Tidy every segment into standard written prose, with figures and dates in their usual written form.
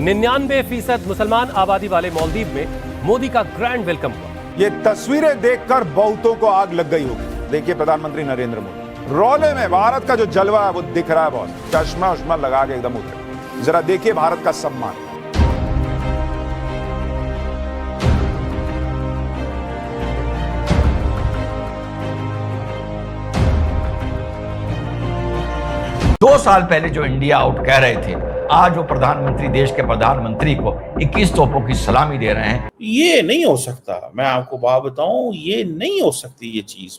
99% मुसलमान आबादी वाले मालदीव में मोदी का ग्रैंड वेलकम हुआ। ये तस्वीरें देखकर बहुतों को आग लग गई होगी। देखिए प्रधानमंत्री नरेंद्र मोदी रौले में भारत का जो जलवा है वो दिख रहा है बॉस, चश्मा उश्मा लगा के एकदम उतरे। जरा देखिए भारत का सम्मान। दो साल पहले जो इंडिया आउट कह रहे थे, आज वो प्रधानमंत्री देश के प्रधानमंत्री को 21 तोपों की सलामी दे रहे हैं। ये नहीं हो सकता, मैं आपको बात बताऊं, ये नहीं हो सकती ये चीज।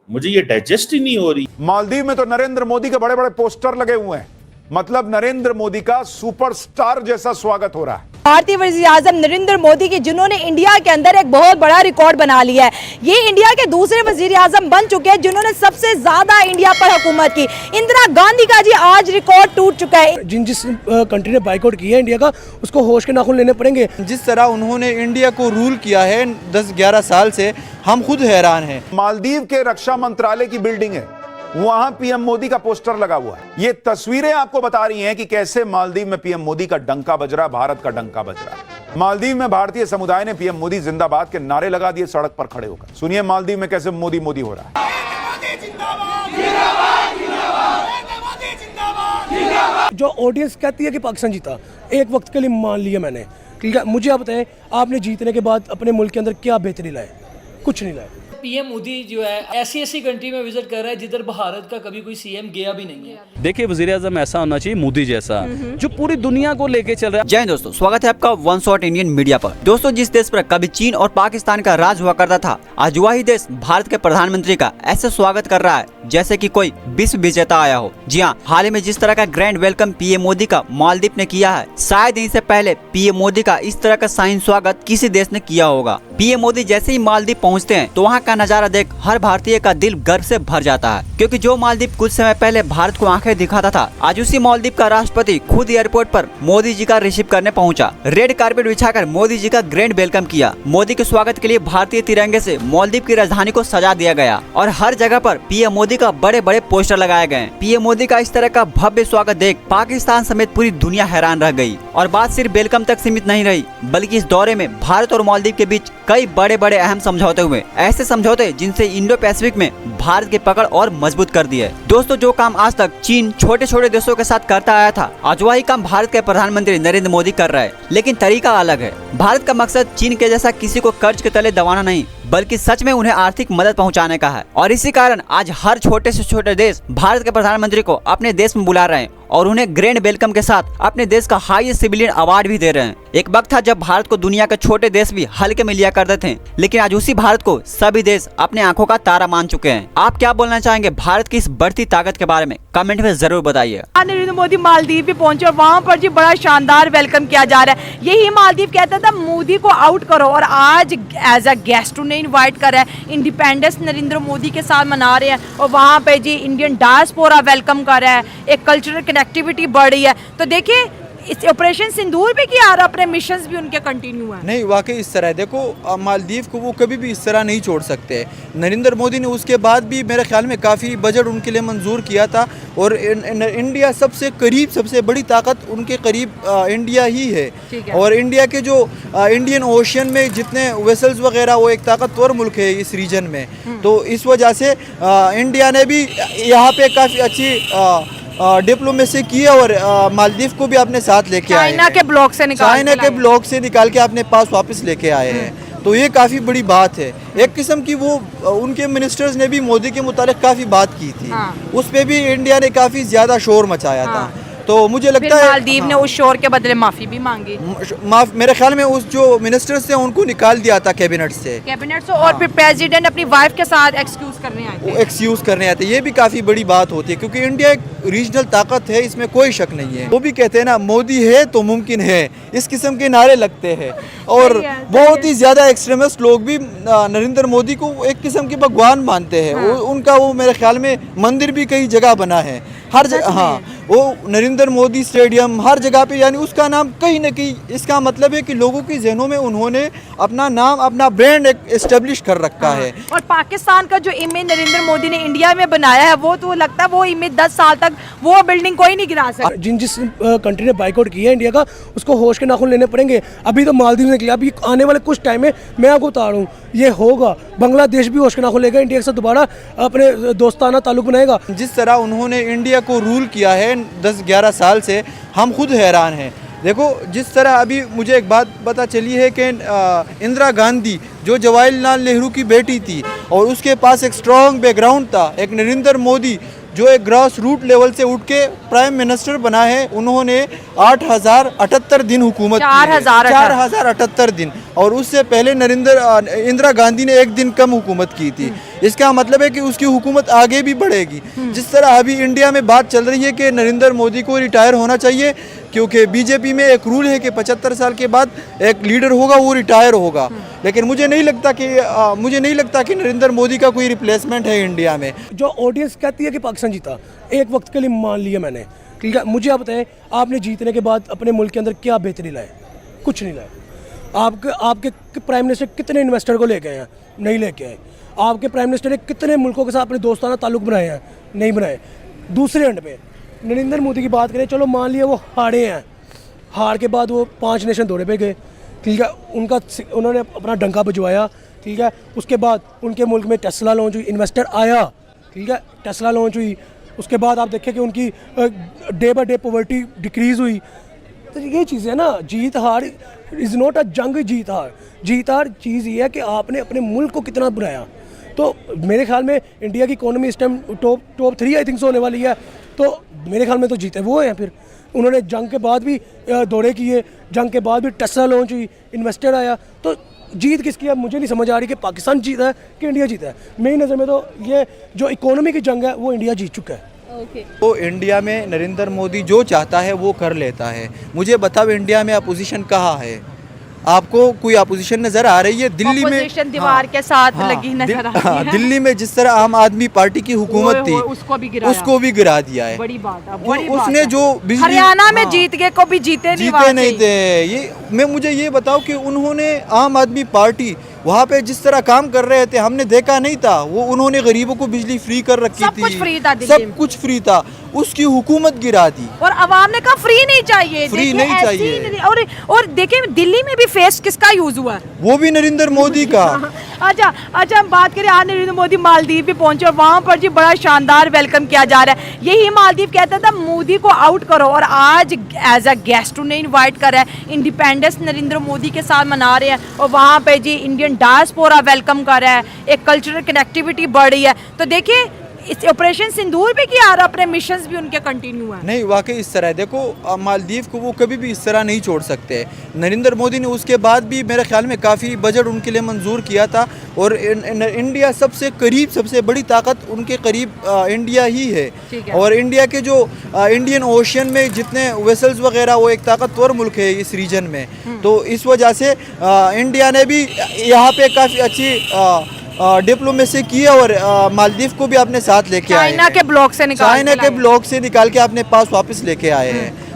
मुझे ये डाइजेस्ट ही नहीं हो रही। मालदीव में तो नरेंद्र मोदी के बड़े बड़े पोस्टर लगे हुए हैं, मतलब नरेंद्र मोदी का सुपरस्टार जैसा स्वागत हो रहा है। भारतीय वज़ीर आज़म नरेंद्र मोदी की, जिन्होंने इंडिया के अंदर एक बहुत बड़ा रिकॉर्ड बना लिया है। ये इंडिया के दूसरे वज़ीर आज़म बन चुके हैं जिन्होंने सबसे ज्यादा इंडिया पर हुकूमत की। इंदिरा गांधी का जी आज रिकॉर्ड टूट चुका है। जिस कंट्री ने बाइकआउट किया है इंडिया का, उसको होश के नाखून लेने पड़ेंगे। जिस तरह उन्होंने इंडिया को रूल किया है 10-11 साल से, हम खुद हैरान हैं। मालदीव के रक्षा मंत्रालय की बिल्डिंग है, वहां पीएम मोदी का पोस्टर लगा हुआ है। ये तस्वीरें आपको बता रही हैं कि कैसे मालदीव में पीएम मोदी का डंका बज रहा है, भारत का डंका बज रहा है। मालदीव में भारतीय समुदाय ने पीएम मोदी जिंदाबाद के नारे लगा दिए सड़क पर खड़े होकर। सुनिए मालदीव में कैसे मोदी मोदी हो रहा है। जो ऑडियंस कहती है कि पाकिस्तान जीता, एक वक्त के लिए मान लिया मैंने, ठीक है। मुझे आप बताएं, आपने जीतने के बाद अपने मुल्क के अंदर क्या बेहतरी लाए? कुछ नहीं लाए। पीएम मोदी जो है ऐसी कंट्री में विजिट कर रहा है जिधर भारत का कभी कोई सीएम गया भी नहीं है। देखिए वज़ीर आज़म ऐसा होना चाहिए, मोदी जैसा, जो पूरी दुनिया को लेके चल रहा है। जय हिंद दोस्तों, स्वागत है आपका वन शॉट इंडियन मीडिया पर। दोस्तों, जिस देश पर कभी चीन और पाकिस्तान का राज हुआ करता था, आज वही देश भारत के प्रधानमंत्री का ऐसे स्वागत कर रहा है जैसे कि कोई विश्व विजेता आया हो। जी हाँ, हाल ही में जिस तरह का ग्रैंड वेलकम पीएम मोदी का मालदीव ने किया है, शायद इनसे पहले पीएम मोदी का इस तरह का शाहीन स्वागत किसी देश ने किया होगा। पीएम मोदी जैसे ही मालदीव पहुँचते हैं तो वहाँ का नजारा देख हर भारतीय का दिल गर्व से भर जाता है, क्योंकि जो मालदीव कुछ समय पहले भारत को आंखें दिखाता था, आज उसी मालदीव का राष्ट्रपति खुद एयरपोर्ट पर मोदी जी का रिसीव करने पहुंचा। रेड कारपेट बिछाकर मोदी जी का ग्रैंड वेलकम किया। मोदी के स्वागत के लिए भारतीय तिरंगे से मालदीव की राजधानी को सजा दिया गया और हर जगह पर पीएम मोदी का बड़े बड़े पोस्टर लगाए गए। पीएम मोदी का इस तरह का भव्य स्वागत देख पाकिस्तान समेत पूरी दुनिया हैरान रह गई। और बात सिर्फ वेलकम तक सीमित नहीं रही, बल्कि इस दौरे में भारत और मालदीव के बीच कई बड़े बड़े अहम समझौते हुए, ऐसे समझौते जिनसे इंडो पैसिफिक में भारत की पकड़ और मजबूत कर दी है। दोस्तों, जो काम आज तक चीन छोटे छोटे देशों के साथ करता आया था, आज वही काम भारत के प्रधानमंत्री नरेंद्र मोदी कर रहे हैं, लेकिन तरीका अलग है। भारत का मकसद चीन के जैसा किसी को कर्ज के तले दबाना नहीं, बल्कि सच में उन्हें आर्थिक मदद पहुंचाने का है। और इसी कारण आज हर छोटे से छोटे देश भारत के प्रधानमंत्री को अपने देश में बुला रहे हैं और उन्हें ग्रैंड वेलकम के साथ अपने देश का हाईएस्ट सिविलियन अवार्ड भी दे रहे हैं। एक वक्त था जब भारत को दुनिया के छोटे देश भी हल्के में लिया करते थे, लेकिन आज उसी भारत को सभी देश अपने आंखों का तारा मान चुके हैं। आप क्या बोलना चाहेंगे भारत की इस बढ़ती ताकत के बारे में? कमेंट में जरूर बताइए। नरेंद्र मोदी मालदीव भी पहुंचे और वहाँ पर जी बड़ा शानदार वेलकम किया जा रहा है। यही मालदीव कहता था मोदी को आउट करो, और आज एज अ गेस्ट उन्हें इन्वाइट कर रहा है। इंडिपेंडेंस नरेंद्र मोदी के साथ मना रहे हैं और वहाँ पे जी इंडियन डायस्पोरा वेलकम कर रहा है। एक कल्चरल कनेक्टिविटी बढ़ रही है। तो देखिए, इस ऑपरेशन सिंदूर भी किया और अपने मिशंस भी उनके कंटिन्यू हैं। नहीं, वाकई इस तरह है। देखो, मालदीव को वो कभी भी इस तरह नहीं छोड़ सकते। नरेंद्र मोदी ने उसके बाद भी मेरे ख्याल में काफ़ी बजट उनके लिए मंजूर किया था, और इंडिया सबसे करीब, सबसे बड़ी ताकत उनके करीब इंडिया ही है। और इंडिया के जो इंडियन ओशन में जितने वेसल्स वगैरह, वो एक ताकतवर मुल्क है इस रीजन में। तो इस वजह से इंडिया ने भी यहाँ पे काफ़ी अच्छी डिप्लोमेसी की है और मालदीव को भी अपने साथ लेके आए हैं। चाइना के ब्लॉक से निकाल के अपने पास वापस लेके आए हैं। तो ये काफ़ी बड़ी बात है। एक किस्म की वो उनके मिनिस्टर्स ने भी मोदी के मुतालिक काफ़ी बात की थी। उस पे भी इंडिया ने काफ़ी ज़्यादा शोर मचाया था। तो मुझे लगता है मालदीव ने उस शोर के बदले माफी भी मांगी। मेरे ख्याल में उस जो मिनिस्टर्स थे उनको निकाल दिया था कैबिनेट से। और फिर प्रेसिडेंट अपनी वाइफ के साथ एक्सक्यूज करने आए थे। ये भी काफी बड़ी बात होती है, क्योंकि इंडिया एक रीजनल ताकत है, इसमें कोई शक नहीं है। वो भी कहते हैं ना, मोदी है तो मुमकिन है, इस किस्म के नारे लगते हैं। और बहुत ही ज्यादा एक्सट्रीमिस्ट लोग भी नरेंद्र मोदी को एक किस्म के भगवान मानते हैं। उनका वो मेरे ख्याल में मंदिर भी कई जगह बना है। हर जगह, हाँ, वो नरेंद्र मोदी स्टेडियम हर जगह पे, यानी उसका नाम कहीं ना कहीं, इसका मतलब है कि लोगों के जहनों में उन्होंने अपना नाम, अपना ब्रांड एस्टेब्लिश कर रखा है। और पाकिस्तान का जो इमेज नरेंद्र मोदी ने इंडिया में बनाया है, वो तो लगता है वो इमेज 10 साल तक वो बिल्डिंग कोई नहीं गिरा सकता। जिस कंट्री ने बाइकआउट किया है इंडिया का, उसको होश के नाखून लेने पड़ेंगे। अभी तो मालदीव ने किया, अभी आने वाले कुछ टाइम में मैं आपको बता रहा हूँ ये होगा। बांग्लादेश भी होश के नाखून लेगा, इंडिया के साथ दोबारा अपने दोस्ताना ताल्लुक बनाएगा। जिस तरह उन्होंने इंडिया को रूल किया है 10-11 साल से, हम खुद हैरान हैं। देखो, जिस तरह अभी मुझे एक बात पता चली है कि इंदिरा गांधी जो जवाहरलाल नेहरू की बेटी थी और उसके पास एक स्ट्रॉन्ग बैकग्राउंड था, एक नरेंद्र मोदी जो एक ग्रास रूट लेवल से उठ के प्राइम मिनिस्टर बना है, उन्होंने 8,078 दिन हुकूमत की है, 4,078 दिन, और उससे पहले इंदिरा गांधी ने एक दिन कम हुकूमत की थी। इसका मतलब है कि उसकी हुकूमत आगे भी बढ़ेगी। जिस तरह अभी इंडिया में बात चल रही है कि नरेंद्र मोदी को रिटायर होना चाहिए, क्योंकि बीजेपी में एक रूल है कि 75 साल के बाद एक लीडर होगा वो रिटायर होगा, लेकिन मुझे नहीं लगता कि नरेंद्र मोदी का कोई रिप्लेसमेंट है इंडिया में। जो ऑडियंस कहती है कि पाकिस्तान जीता, एक वक्त के लिए मान लिया मैंने, ठीक है। मुझे आप बताएं, आपने जीतने के बाद अपने मुल्क के अंदर क्या बेहतरी लाए? कुछ नहीं लाए। आपके प्राइम मिनिस्टर कितने इन्वेस्टर को लेके आए हैं? नहीं लेके आए। आपके प्राइम मिनिस्टर ने कितने मुल्कों के साथ अपने दोस्ताना ताल्लुक बनाए हैं? नहीं बनाए। दूसरे एंड पे नरेंद्र मोदी की बात करें, चलो मान लिया वो हारे हैं, हार के बाद वो 5 नेशन दौरे पे गए, ठीक है। उन्होंने अपना डंका बजवाया, ठीक है। उसके बाद उनके मुल्क में टेस्ला लॉन्च हुई, इन्वेस्टर आया, ठीक है, टेस्ला लॉन्च हुई। उसके बाद आप देखें कि उनकी day by day poverty decrease हुई। तो ये चीज़ है ना, जीत हार इज़ नॉट अ जंग। जीत हार चीज़ ये है कि आपने अपने मुल्क को कितना बनाया। तो मेरे ख्याल में इंडिया की इकोनॉमी इस टाइम टॉप 3 आई थिंक से होने वाली है। तो मेरे ख्याल में तो जीते वो हैं। फिर उन्होंने जंग के बाद भी दौरे किए, जंग के बाद भी टेस्ला लॉन्च हुई, इन्वेस्टर आया। तो जीत किसकी है मुझे नहीं समझ आ रही कि पाकिस्तान जीता है कि इंडिया जीता है। मेरी नज़र में तो ये जो इकोनॉमी की जंग है वो इंडिया जीत चुका है। तो इंडिया में नरेंद्र मोदी जो चाहता है वो कर लेता है। मुझे बताओ, इंडिया में अपोजिशन कहाँ है? आपको कोई अपोजिशन नजर आ रही है? दिल्ली में दीवार के साथ लगी नजर आ रही है। दिल्ली में जिस तरह आम आदमी पार्टी की हुकूमत थी, उसको भी गिरा दिया है। बड़ी बात है, उसने जो हरियाणा में जीत गए को भी जीते नहीं थे। ये मुझे ये बताओ कि उन्होंने आम आदमी पार्टी वहाँ पे जिस तरह काम कर रहे थे हमने देखा नहीं था। वो उन्होंने गरीबों को बिजली फ्री कर रखी थी, सब कुछ फ्री था, उसकी हुकूमत गिरा दी। और आवाम ने कहा फ्री नहीं चाहिए, फ्री नहीं चाहिए। और देखिए दिल्ली में भी फेस किसका यूज हुआ है? वो भी नरेंद्र मोदी का। अच्छा हम बात करें, आज नरेंद्र मोदी मालदीव भी पहुंचे और वहां पर जी बड़ा शानदार वेलकम किया जा रहा है। यही मालदीव कहता था मोदी को आउट करो, और आज एज अ गेस्ट उन्हें इन्वाइट कर रहा है। इंडिपेंडेंस नरेंद्र मोदी के साथ मना रहे हैं और वहाँ पे जी इंडियन डायस्पोरा वेलकम कर रहा है, एक कल्चरल कनेक्टिविटी बढ़ रही है। तो देखिए इस ऑपरेशन सिंदूर भी किया और अपने मिशंस भी उनके कंटिन्यू हैं। नहीं, वाकई इस तरह है। देखो, मालदीव को वो कभी भी इस तरह नहीं छोड़ सकते। नरेंद्र मोदी ने उसके बाद भी मेरे ख्याल में काफ़ी बजट उनके लिए मंजूर किया था, और इंडिया सबसे बड़ी ताकत उनके करीब इंडिया ही है। और इंडिया के जो इंडियन ओशन में जितने वेसल्स वगैरह, वो एक ताकतवर मुल्क है इस रीजन में। तो इस वजह से इंडिया ने भी यहाँ पे काफ़ी अच्छी डिप्लोमेसी की है, और मालदीव को भी अपने साथ लेके आए हैं। चाइना के ब्लॉक से निकाल के अपने पास वापस लेके आए हैं।